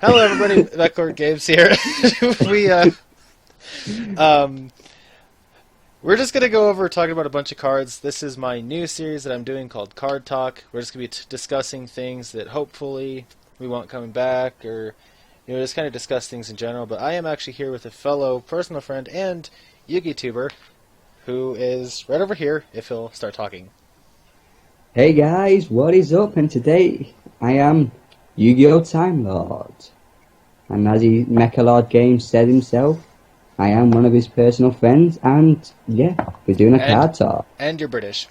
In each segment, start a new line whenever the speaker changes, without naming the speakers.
Hello, everybody. MechLordGames here. we um, we're just gonna go over talking about a bunch of cards. This is my new series that I'm doing called Card Talk. We're just gonna be discussing things that hopefully we want coming back, or just kind of discuss things in general. But I am actually here with a fellow personal friend and Yugi tuber who is right over here. If he'll start talking.
Hey guys, what is up? And today I am Yu-Gi-Oh! Time Lord. And as MechLordGames said himself, I am one of his personal friends, and yeah, we're doing a
And
card talk.
and you're British,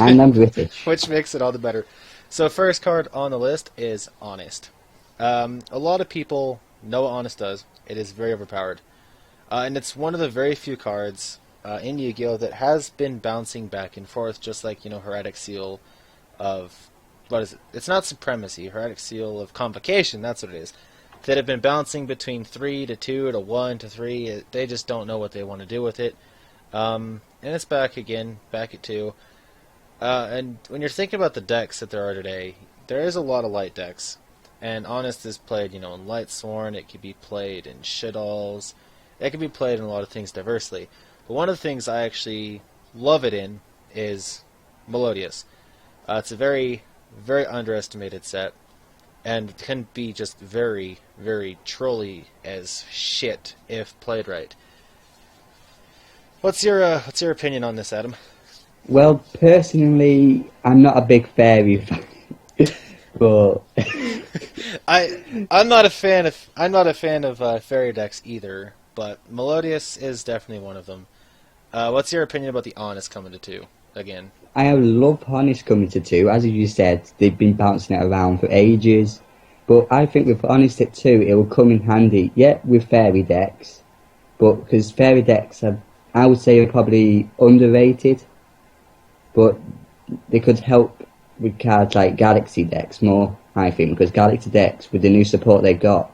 And I'm British.
which makes it all the better. So first card on the list is Honest. A lot of people know what Honest does. It is very overpowered. And it's one of the very few cards in Yu-Gi-Oh! That has been bouncing back and forth, just like, Heretic Seal of... What is it? It's not Supremacy. Heretic Seal of Convocation, that's what it is. That have been bouncing between 3 to 2 to 1 to 3. They just don't know what they want to do with it. And it's back again, back at 2. And when you're thinking about the decks that there are today, there is a lot of light decks. And Honest is played, in Lightsworn. It can be played in Shadalls. It can be played in a lot of things diversely. But one of the things I actually love it in is Melodious. It's a very, very underestimated set, and can be just very, very trolly as shit if played right. What's your opinion on this, Adam?
Well, personally, I'm not a big fairy fan, but
I'm not a fan of fairy decks either, but Melodious is definitely one of them. What's your opinion about the Honest coming to 2 again?
I have loved Honest coming to 2. As you said, they've been bouncing it around for ages. But I think with Honest at 2, it will come in handy, yeah, with fairy decks. But because fairy decks are, I would say, are probably underrated. But they could help with cards like Galaxy decks more, I think, because Galaxy decks, with the new support they got,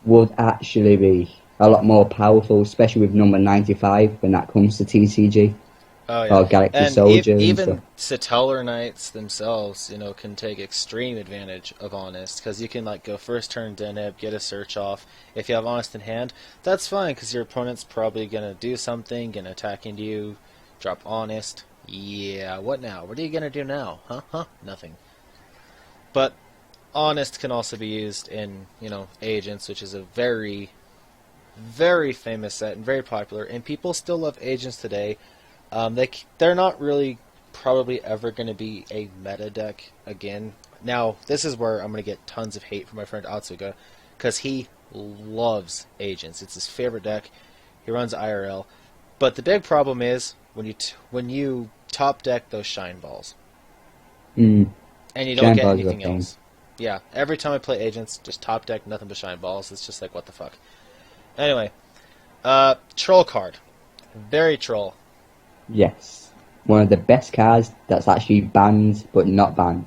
would actually be a lot more powerful, especially with number 95 when that comes to TCG.
Oh yeah,
Or Galaxy
and
Soldier and stuff.
even Satellar Knights themselves, can take extreme advantage of Honest, because you can go first turn Deneb, get a search off. If you have Honest in hand, that's fine, because your opponent's probably gonna do something, gonna attack into you, drop Honest. Yeah, what now? What are you gonna do now? Huh? Nothing. But Honest can also be used in, Agents, which is a very, very famous set and very popular, and people still love Agents today. They're not really probably ever going to be a meta deck again. Now, this is where I'm going to get tons of hate from my friend Atsuga, because he loves Agents. It's his favorite deck. He runs IRL. But the big problem is when you top deck those Shine Balls,
Mm.
and you don't
Shine
get
Balls are a
anything
pain.
else. Yeah, every time I play Agents, just top deck nothing but Shine Balls. It's just like, what the fuck. Anyway, Troll card. Very troll.
Yes. One of the best cards that's actually banned, but not banned.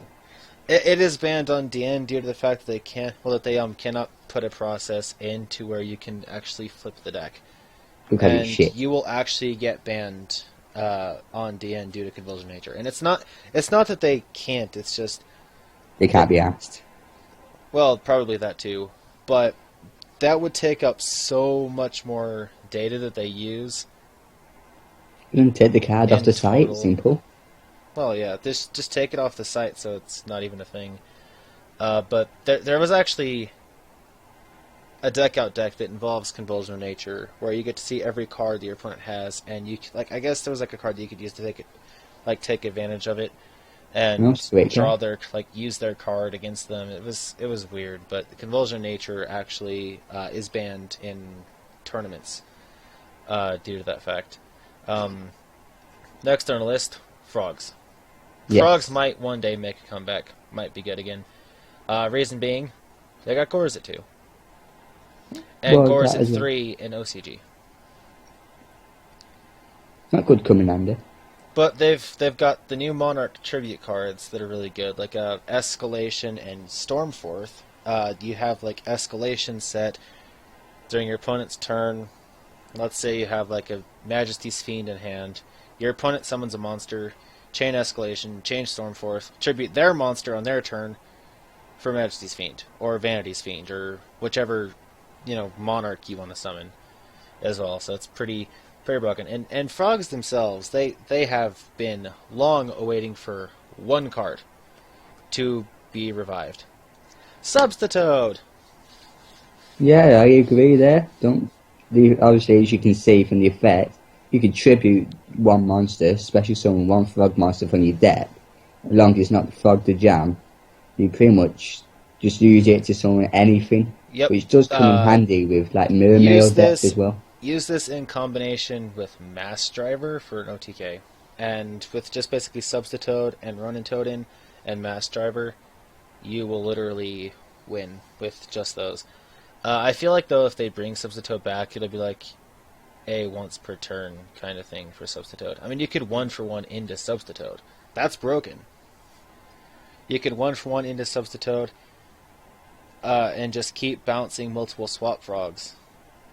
It is banned on DN due to the fact that they cannot put a process into where you can actually flip the deck,
Because it's
and
shit.
you will actually get banned on DN due to convulsion nature. And it's not that they can't. It's just
They can't be asked.
well, probably that too, but that would take up so much more data that they use
You can take the card off
in
the site,
total.
simple.
Well, yeah, just take it off the site so it's not even a thing. But there was actually a deck out deck that involves Convulsion of Nature, where you get to see every card that your opponent has, and I guess there was a card that you could use to take advantage of it,
Oh,
and
sweet
draw
card.
use their card against them. It was weird, but the Convulsion of Nature actually is banned in tournaments due to that fact. Next on the list, Frogs. Frogs
Yes.
might one day make a comeback. Might be good again. Reason being, they got Gores at 2. And
Well,
Gores
that
at
is
3 in OCG.
not good coming handy.
But they've got the new Monarch tribute cards that are really good, like Escalation and Stormforth. You have Escalation set during your opponent's turn. Let's say you have a Majesty's Fiend in hand. Your opponent summons a monster, chain Escalation, chain Stormforth, tribute their monster on their turn, for Majesty's Fiend or Vanity's Fiend or whichever monarch you want to summon as well. So it's pretty broken. And frogs themselves, they have been long awaiting for one card to be revived. Substitute.
Yeah, I agree there. Don't obviously, as you can see from the effect, you can tribute one monster, especially summon one frog monster from your deck. As long as it's not Frog the Jam, you pretty much just use it to summon anything,
Yep.
which does come in handy with like mermaid decks as well.
Use this in combination with Mass Driver for an OTK, and with just basically Substitute and Ronin Totem and Mass Driver, you will literally win with just those. I feel like though if they bring Substitute back, it'll be like a once per turn kind of thing for Substitute. I mean, you could 1-for-1 into Substitute. That's broken. You could 1-for-1 into Substitute and just keep bouncing multiple swap frogs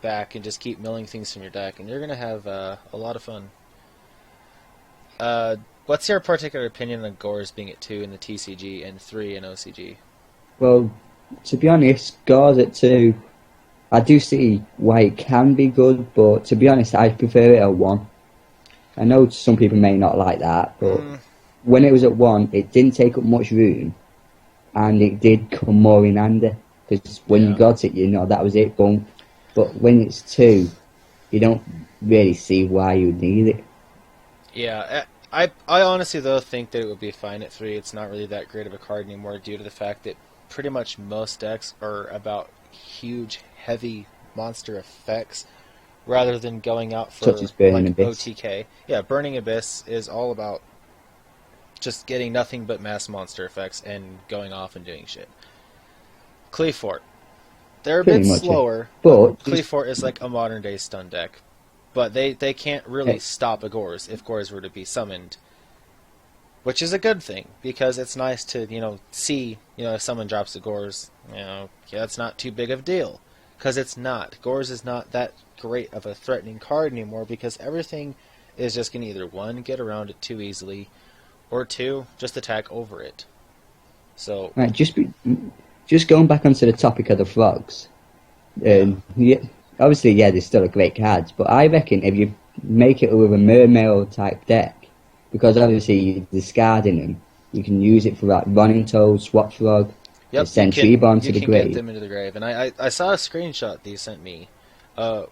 back and just keep milling things from your deck, and you're going to have a lot of fun. What's your particular opinion on Gores being at 2 in the TCG and 3 in OCG?
Well, to be honest, Gauze at 2, I do see why it can be good, but to be honest, I prefer it at 1. I know some people may not like that, but when it was at 1, it didn't take up much room, and it did come more in handy, because when you got it, that was it, boom. But when it's 2, you don't really see why you would need it.
Yeah, I honestly, though, think that it would be fine at 3. It's not really that great of a card anymore due to the fact that pretty much most decks are about huge, heavy monster effects rather than going out for
Such as Burning
like
Abyss.
OTK. Yeah, Burning Abyss is all about just getting nothing but mass monster effects and going off and doing shit. Cleafort. They're a bit slower, but Cleafort is like a modern day stun deck. But they can't really stop a Gores if Gores were to be summoned. Which is a good thing, because it's nice to, see, if someone drops a Gores, it's not too big of a deal. Because it's not. Gores is not that great of a threatening card anymore, because everything is just going to either, 1, get around it too easily, or 2, just attack over it. So...
Right, just going back onto the topic of the frogs. Obviously, they're still a great cards, but I reckon if you make it with a mermaid type deck, because obviously you're discarding them, you can use it for like Running Toad, Swap Frog, send Treeborn to the grave.
Get them into the grave. And I saw a screenshot that you sent me. I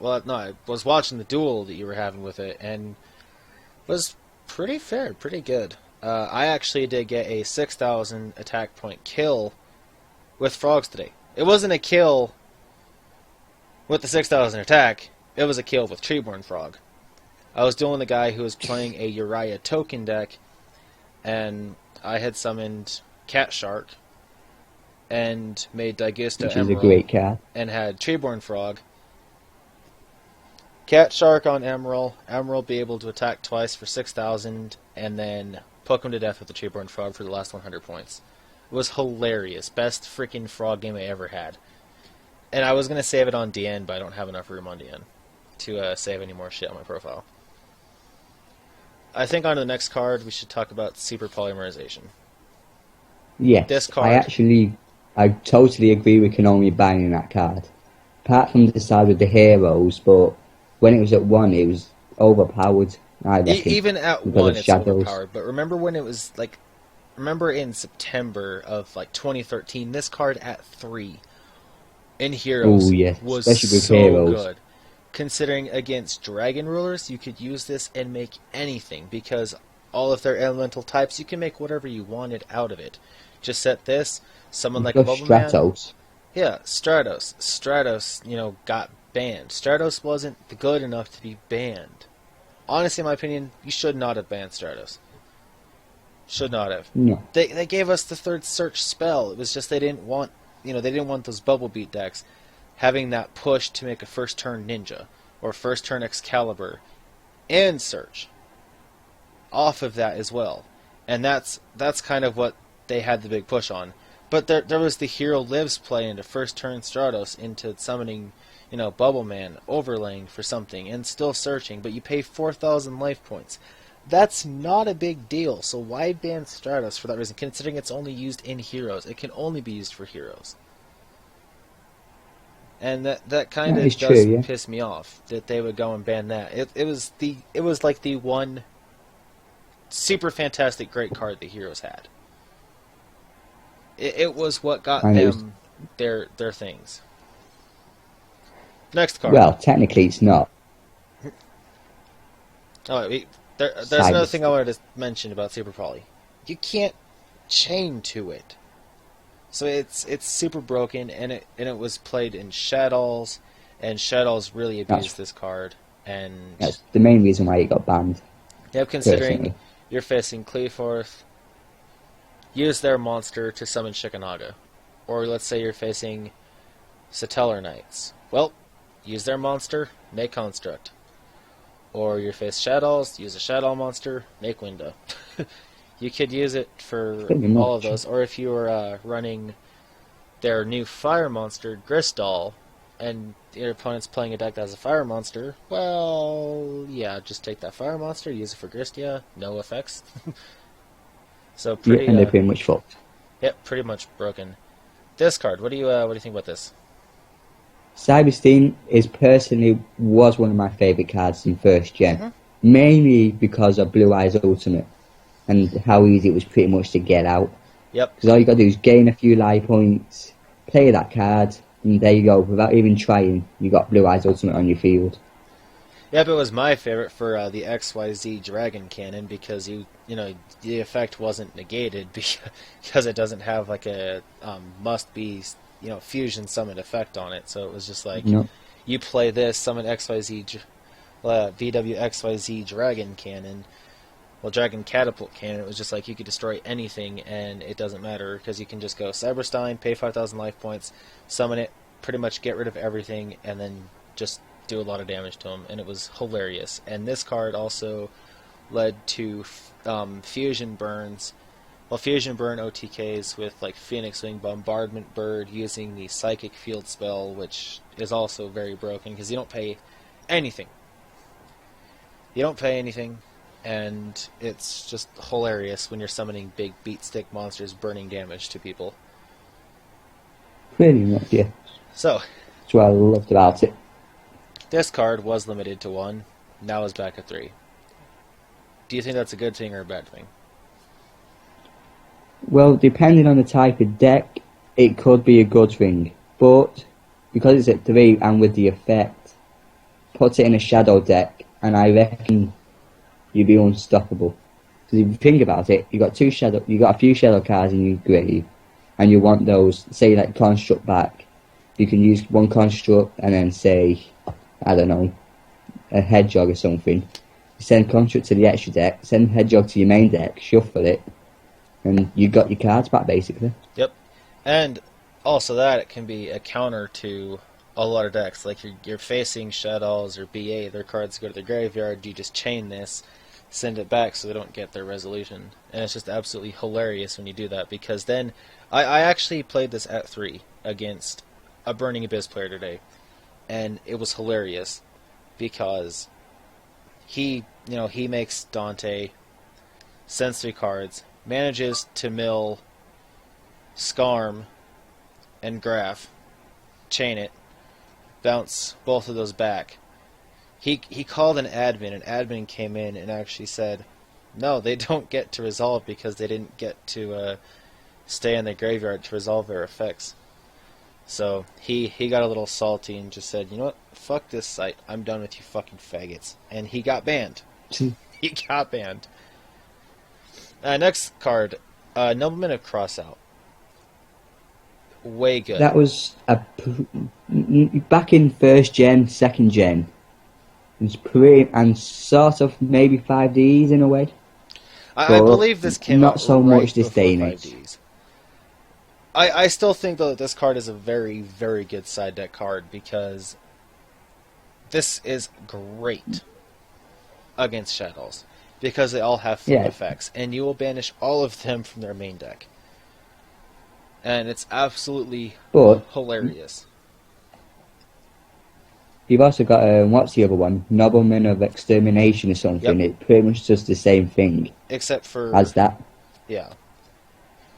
was watching the duel that you were having with it, and it was pretty fair, pretty good. I actually did get a 6,000 attack point kill with frogs today. It wasn't a kill with the 6,000 attack, it was a kill with Treeborn Frog. I was dueling the guy who was playing a Uriah token deck, and I had summoned Cat Shark and made Daigusta
Which
Emerald,
is a great card.
and had Treeborn Frog. Cat Shark on Emerald. Emerald be able to attack twice for 6,000, and then poke him to death with the Treeborn Frog for the last 100 points. It was hilarious. Best freaking frog game I ever had. And I was going to save it on DN, but I don't have enough room on DN to save any more shit on my profile. I think on to the next card, we should talk about Super Polymerization.
Yes,
This card...
I totally agree with Konami banning that card. Apart from the side with the heroes, but when it was at 1, it was overpowered, I reckon.
Even at 1, it's overpowered. But remember when it was, remember in September of, 2013, this card at 3 in Heroes was so good. Considering against Dragon Rulers, you could use this and make anything, because all of their elemental types, you can make whatever you wanted out of it. Just set this, someone like a Bubble
Stratos.
Man. Yeah, Stratos. Stratos, got banned. Stratos wasn't good enough to be banned. Honestly, in my opinion, you should not have banned Stratos. Should not have.
No.
They gave us the third search spell. It was just they didn't want those Bubble Beat decks having that push to make a first turn Ninja or first turn Excalibur and search off of that as well. And that's kind of what they had the big push on. But there was the Hero Lives play into first turn Stratos into summoning, Bubble Man, overlaying for something, and still searching, but you pay 4,000 life points. That's not a big deal. So why ban Stratos for that reason? Considering it's only used in heroes, it can only be used for heroes. And that kind
That is
of
true,
does
yeah.
piss me off that they would go and ban that. It was like the one super fantastic great card the heroes had. It was what got
And it was,
them their things. Next card.
well, technically it's not.
Oh, there's another thing I
Cyber.
wanted to mention about Super Poly. You can't chain to it, so it's super broken, and it was played in Shadows, and Shadows really abused
That's
this card. And
that's the main reason why it got banned,
yep, considering
personally.
you're facing Cleaforth, use their monster to summon Shikanaga, or let's say you're facing Satellar Knights. Well, use their monster, make Construct. Or you face Shadows, use a Shadow monster, make Window. You could use it for
Pretty
all of
much.
those. Or if you were running their new Fire monster, Gristol, and your opponent's playing a deck that has a Fire monster, well, yeah, just take that Fire monster, use it for Gristia, no effects. So
Yeah,
pretty,
and they're pretty much fucked.
yep, pretty much broken. This card, what do you think about this?
Cybersteam is personally was one of my favourite cards in first gen,
Mm-hmm.
mainly because of Blue Eyes Ultimate and how easy it was pretty much to get out.
Yep.
Because all you got to do is gain a few life points, play that card, and there you go. Without even trying, you got Blue Eyes Ultimate on your field.
Yep, it was my favorite for the XYZ Dragon Cannon because you know the effect wasn't negated because it doesn't have like a must be fusion summon effect on it. So it was just like
No,
you play this summon VWXYZ Dragon Cannon. Well, Dragon Catapult Cannon. It was just like you could destroy anything and it doesn't matter because you can just go Cyberstein, pay 5,000 life points, summon it, pretty much get rid of everything, and then just do a lot of damage to them, and it was hilarious. And this card also led to fusion burns. Well, fusion burn OTKs with like Phoenix Wing, Bombardment Bird, using the Psychic Field spell, which is also very broken because you don't pay anything. You don't pay anything, and it's just hilarious when you're summoning big beat stick monsters burning damage to people.
pretty much, yeah.
So,
That's what I loved about it.
this card was limited to 1, now is back at 3. Do you think that's a good thing or a bad thing?
Well, depending on the type of deck, it could be a good thing. But because it's at 3 and with the effect, puts it in a shadow deck, and I reckon you'd be unstoppable. Because if you think about it, you got a few shadow cards in your grave, and you want those. Say like construct back, you can use one construct and then say, I don't know, a hedgehog or something. You send construct to the extra deck, send hedgehog to your main deck, shuffle it, and you got your cards back basically.
Yep. And also that it can be a counter to a lot of decks. Like you're facing Shadows or BA, their cards go to the graveyard, you just chain this, send it back so they don't get their resolution. And it's just absolutely hilarious when you do that because then I actually played this at 3 against a Burning Abyss player today. And it was hilarious because he makes Dante, sends 3 cards, manages to mill Skarm and Graph, chain it, bounce both of those back. He called an admin came in and actually said, no, they don't get to resolve because they didn't get to stay in the graveyard to resolve their effects. So he got a little salty and just said, you know what, fuck this site, I'm done with you fucking faggots. And he got banned. He got banned. Next card, Nobleman of Crossout. Way good.
That was back in first gen, second gen. It was pretty and sort of maybe 5Ds in a way,
I
but
believe this came
not
out
so
right
much this
before
day and age.
5Ds. I still think though that this card is a very, very good side deck card because this is great against Shadows because they all have flip
Yeah,
effects and you will banish all of them from their main deck. And it's absolutely
but
hilarious.
You've also got what's the other one? Nobleman of Extermination or
Yep.
something. It pretty much does the same thing
Except for
as that.
yeah,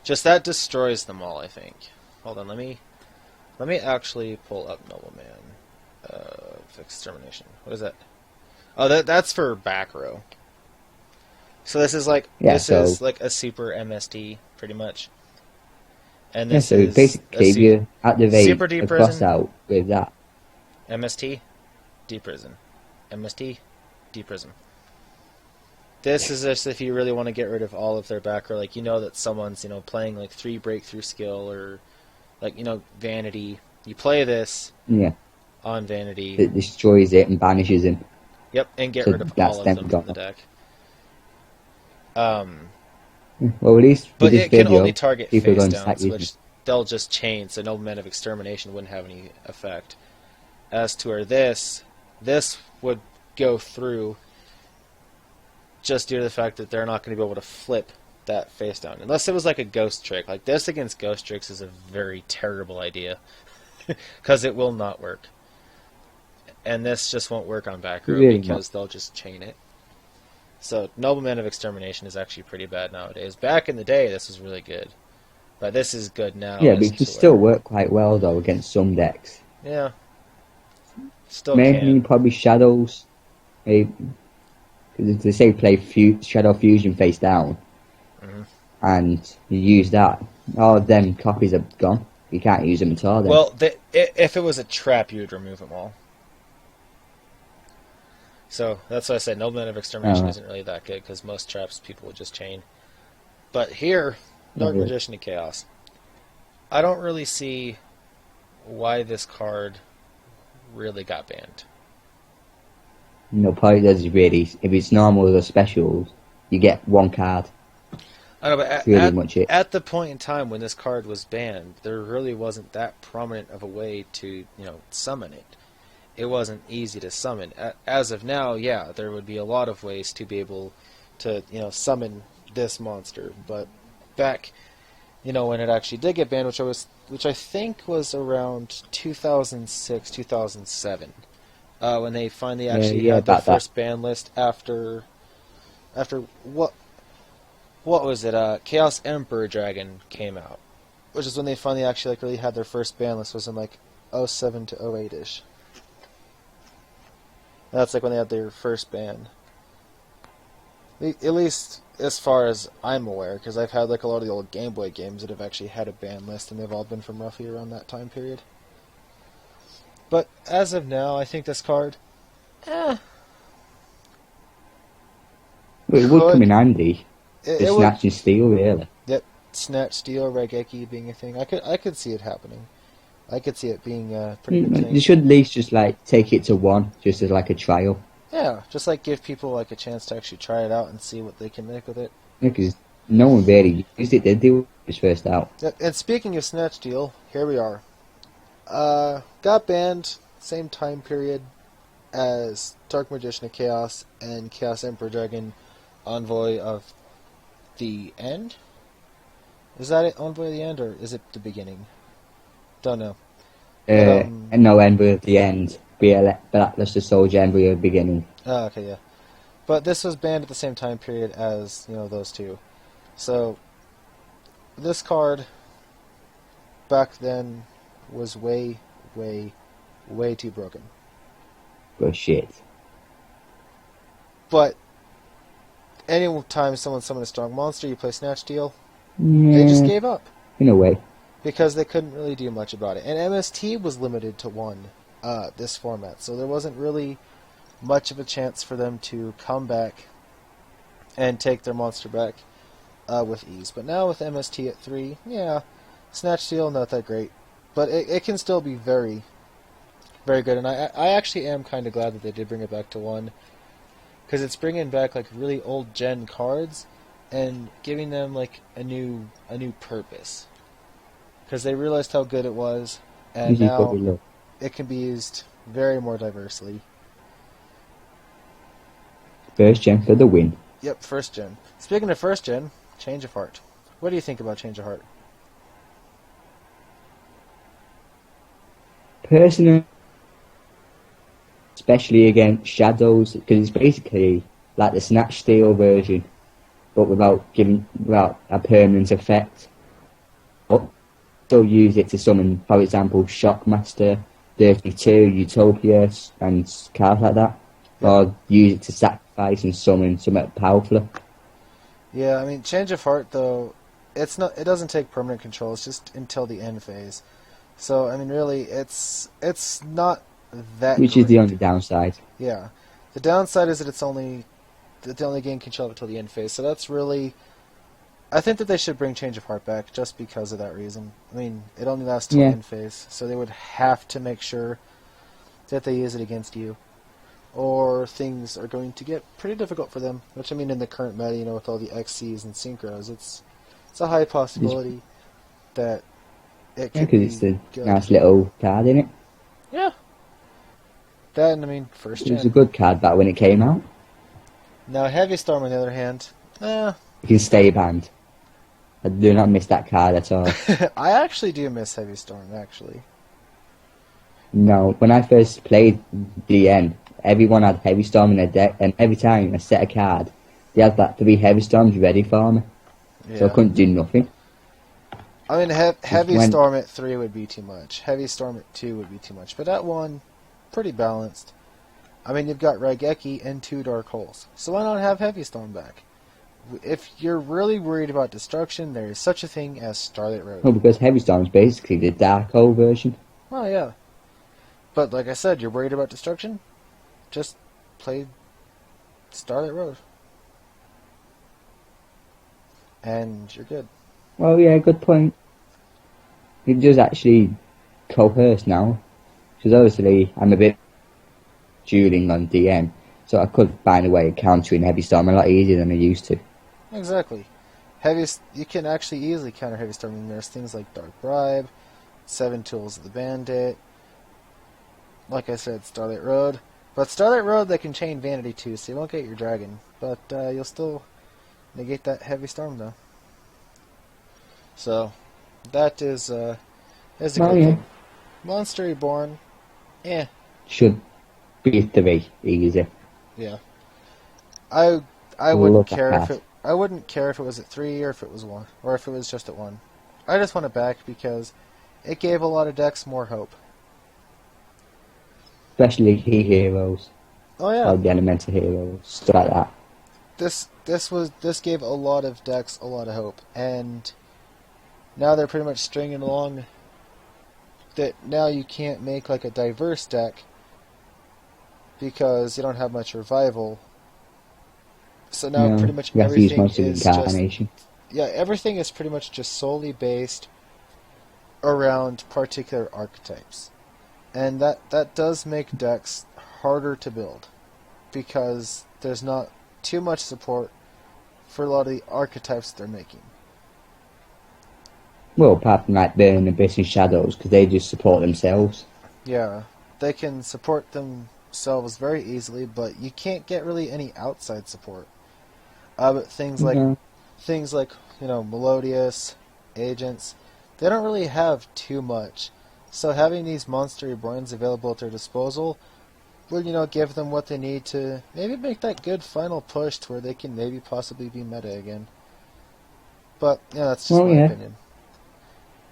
just that destroys them all. I think. Hold on, let me actually pull up Nobleman of Extermination. What is that? Oh, that's for back row. So
Yeah,
this
so
is like a super MSD pretty much, and
yeah,
this
so
is a
basically if you activate
super deep
a
prison
crossout with that,
MST deep prison MST deep prison. This is just if you really want to get rid of all of their back row, like you know that someone's playing like 3 breakthrough skill or like vanity. You play this
yeah,
on vanity,
that destroys it and banishes him.
yep, and get
So
rid of
that's
all of
them
them from the
gone.
deck. Um,
Well, at least with
but
this
it can only
video,
target
people are
face
going to start
downs,
using it.
which they'll just chain, so Noblemen of Extermination wouldn't have any effect. As to where this would go through just due to the fact that they're not going to be able to flip that face down. Unless it was like a ghost trick. Like this against ghost tricks is a very terrible idea. Because it will not work. And this just won't work on back row
Really not.
because they'll just chain it. So Nobleman of Extermination is actually pretty bad nowadays. Back in the day, this was really good. But this is good now
Yeah, but
as
it can
to
still
where...
work quite well though against some decks.
Yeah, still
Mainly
can.
probably shadows. Maybe, 'cause they say play Shadow Fusion face down,
Hmm.
and you use that. All of them copies are gone. You can't use them at all then.
Well, if it was a trap, you would remove them all. So that's why I said Nobleman of Extermination
Alright.
isn't really that good because most traps people would just chain. But here,
Not
Dark
really.
Magician of Chaos. I don't really see why this card really got banned.
No, probably does really. If it's normal or specials, you get one card.
I don't know, but
That's really much it.
at the point in time when this card was banned, there really wasn't that prominent of a way to summon it. It wasn't easy to summon. As of now, yeah, there would be a lot of ways to be able to summon this monster. But back when it actually did get banned, which I think was around 2006, 2007, when they finally actually
Yeah,
had their
about that.
first ban list after what was it? Chaos Emperor Dragon came out, which is when they finally actually really had their first ban list. Was in like '07 to '08 ish. That's like when they had their first ban. At least as far as I'm aware, because I've had like a lot of the old Game Boy games that have actually had a ban list, and they've all been from roughly around that time period. But as of now, I think this card, eh,
But it would come in
could
handy for
it would
snatch and steal, really.
that Snatch Steel Regeki being a thing. I could see it happening. I could see it being a pretty good
They
thing.
should at least just like take it to one, just as like a trial.
Yeah, just like give people like a chance to actually try it out and see what they can make with it.
Because no one really used it. They do it first out.
And speaking of Snatch Steel, here we are. Got banned same time period as Dark Magician of Chaos and Chaos Emperor Dragon Envoy of the End? Is that it, Envoy of the End, or is it the beginning? Don't know. But,
And no embryo at the end. Blackluster Soldier embryo at the beginning.
oh, okay, yeah. But this was banned at the same time period as, those two. So, this card, back then, was way, way, way too broken.
But shit.
But, any time someone summoned a strong monster, you play Snatch Deal, they just
Yeah,
gave up.
in a way.
Because they couldn't really do much about it. And MST was limited to one, this format, so there wasn't really much of a chance for them to come back and take their monster back with ease. But now with MST at 3, yeah, Snatch Steal, not that great. But it can still be very, very good. And I actually am kind of glad that they did bring it back to 1, because it's bringing back like really old gen cards and giving them like a new purpose. Because they realized how good it was, and
This is what
now
we love.
it can be used very more diversely.
First gen for the win.
Yep, first gen. Speaking of first gen, Change of Heart. What do you think about Change of Heart?
Personally, especially against shadows, because it's basically like the Snatch Steel version, but without a permanent effect. But still use it to summon, for example, Shockmaster, 32, Utopia, and cards like that.
Yep.
Or use it to sacrifice and summon something powerful.
Yeah, I mean, Change of Heart though, it's not. It doesn't take permanent control. It's just until the end phase. So I mean, really, it's not that
Which is the
great.
only downside.
Yeah, the downside is that they only gain control until the end phase. So that's really. I think that they should bring Change of Heart back just because of that reason. I mean, it only lasts till
Yeah,
end phase, so they would have to make sure that they use it against you, or things are going to get pretty difficult for them. Which I mean, in the current meta, with all the XCs and synchros, it's a high possibility that it could
because it's
be
a
good.
nice little card in it.
Yeah, that and I mean first
It was a
gen.
good card back when it came out.
Now Heavy Storm on the other hand, eh,
You can stay banned. I do not miss that card at all.
I actually do miss Heavy Storm actually.
No, when I first played DN, everyone had Heavy Storm in their deck, and every time I set a card, they had like 3 Heavy Storms ready for me, so I
Yeah.
couldn't do nothing.
I mean, Heavy
When
Storm at 3 would be too much. Heavy Storm at 2 would be too much. But at 1, pretty balanced. I mean, you've got Raigeki and 2 Dark Holes. So why not have Heavy Storm back? If you're really worried about destruction, there is such a thing as Starlight Road.
well, because Heavy Storm is basically the Dark Hole version.
Oh, yeah. But like I said, you're worried about destruction? Just play Starlight Road. And you're good.
Well, yeah, good point. It does actually coerce now, because obviously I'm a bit dueling on DN, so I could find a way of countering Heavy Storm a lot easier than I used to.
Exactly. You can actually easily counter Heavy Storm. And there's things like Dark Bribe, 7 Tools of the Bandit, like I said, Starlight Road. But Starlight Road, they can chain Vanity too, so you won't get your dragon. But you'll still negate that Heavy Storm though. So that is a good
Well, yeah,
thing. Monster Reborn, eh,
should be 3 easy.
yeah. I
I
wouldn't
love that
care
card.
I wouldn't care if it was at 3 or if it was 1 or if it was just at 1. I just want it back because it gave a lot of decks more hope.
Especially heroes,
Oh yeah.
or the elemental heroes, stuff like that.
This gave a lot of decks a lot of hope, and now they're pretty much stringing along that now you can't make like a diverse deck because you don't have much revival. So now
No,
pretty much
you have to use
everything
most of
is just
incarnation.
everything is pretty much just solely based around particular archetypes. And that does make decks harder to build because there's not too much support for a lot of the archetypes they're making.
Well, apart from like Burn, Abyss, and Shadows, because they just support themselves.
Yeah, they can support themselves very easily, but you can't get really any outside support. But
No.
things like Melodious, Agents, they don't really have too much. So having these Monster Reborns available at their disposal will give them what they need to maybe make that good final push to where they can maybe possibly be meta again. But that's just
Well,
my
yeah.
opinion.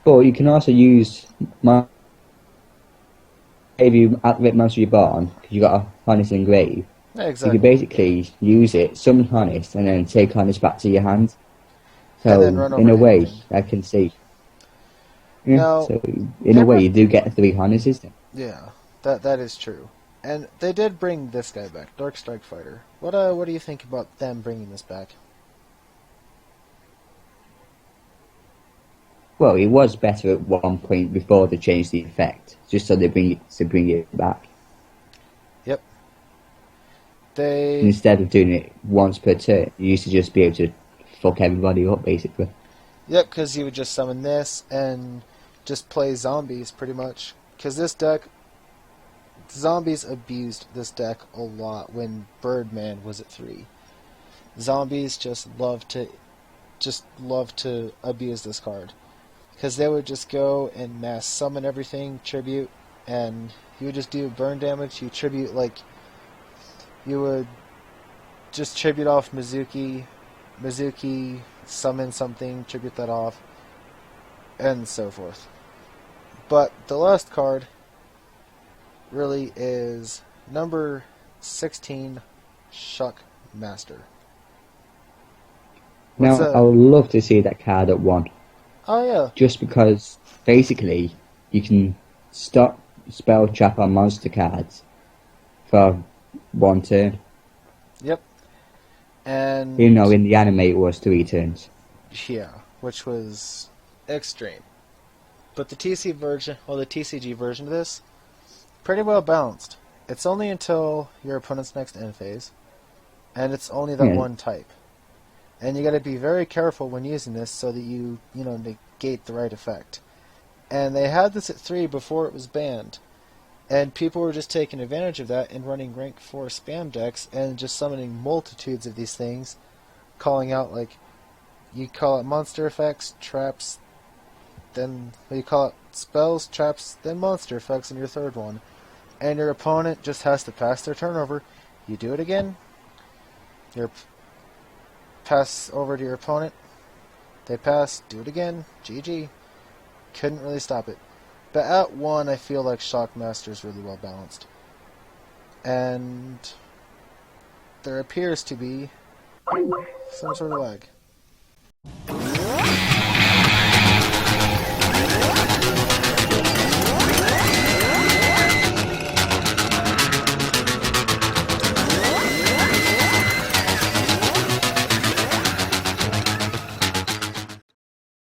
But you can also use if you activate Monster Reborn, because you got a Honest Engrave,
Yeah,
you can
exactly.
basically use it, summon Honest, and then take Honest back to your hand.
And then
So,
run
in
over
a way,
anything.
I can see. Yeah,
Now,
so in a way, you do get 3 Honests.
yeah, that is true. And they did bring this guy back, Dark Strike Fighter. What do you think about them bringing this back?
Well, it was better at one point before they changed the effect, just so they bring it back.
Yep. They
Instead of doing it once per turn, you used to just be able to fuck everybody up, basically.
Yep, because you would just summon this and just play zombies pretty much. Because this deck, zombies abused this deck a lot when Birdman was at 3. Zombies just love to abuse this card because they would just go and mass summon everything, tribute, and you would just do burn damage. You tribute, like, you would just tribute off Mizuki, summon something, tribute that off, and so forth. But the last card really is number 16, Shock Master. What's
Now, I
a...
would love to see that card at 1.
Oh, yeah.
Just because, basically, you can stop spell trap on monster cards for 1 turn.
Yep. And...
Even though in the anime it was 3 turns.
yeah, which was extreme. But the TCG version of this, pretty well balanced. It's only until your opponent's next end phase, and it's only that one type. And you got to be very careful when using this so that you negate the right effect. And they had this at 3 before it was banned, and people were just taking advantage of that and running rank 4 spam decks and just summoning multitudes of these things, calling out, like, you call it monster effects, traps, then you call it spells, traps, then monster effects in your third one. And your opponent just has to pass their turn over. You do it again. You pass over to your opponent. They pass, do it again. GG. Couldn't really stop it. But at 1, I feel like Shockmaster is really well balanced. And there appears to be some sort of lag.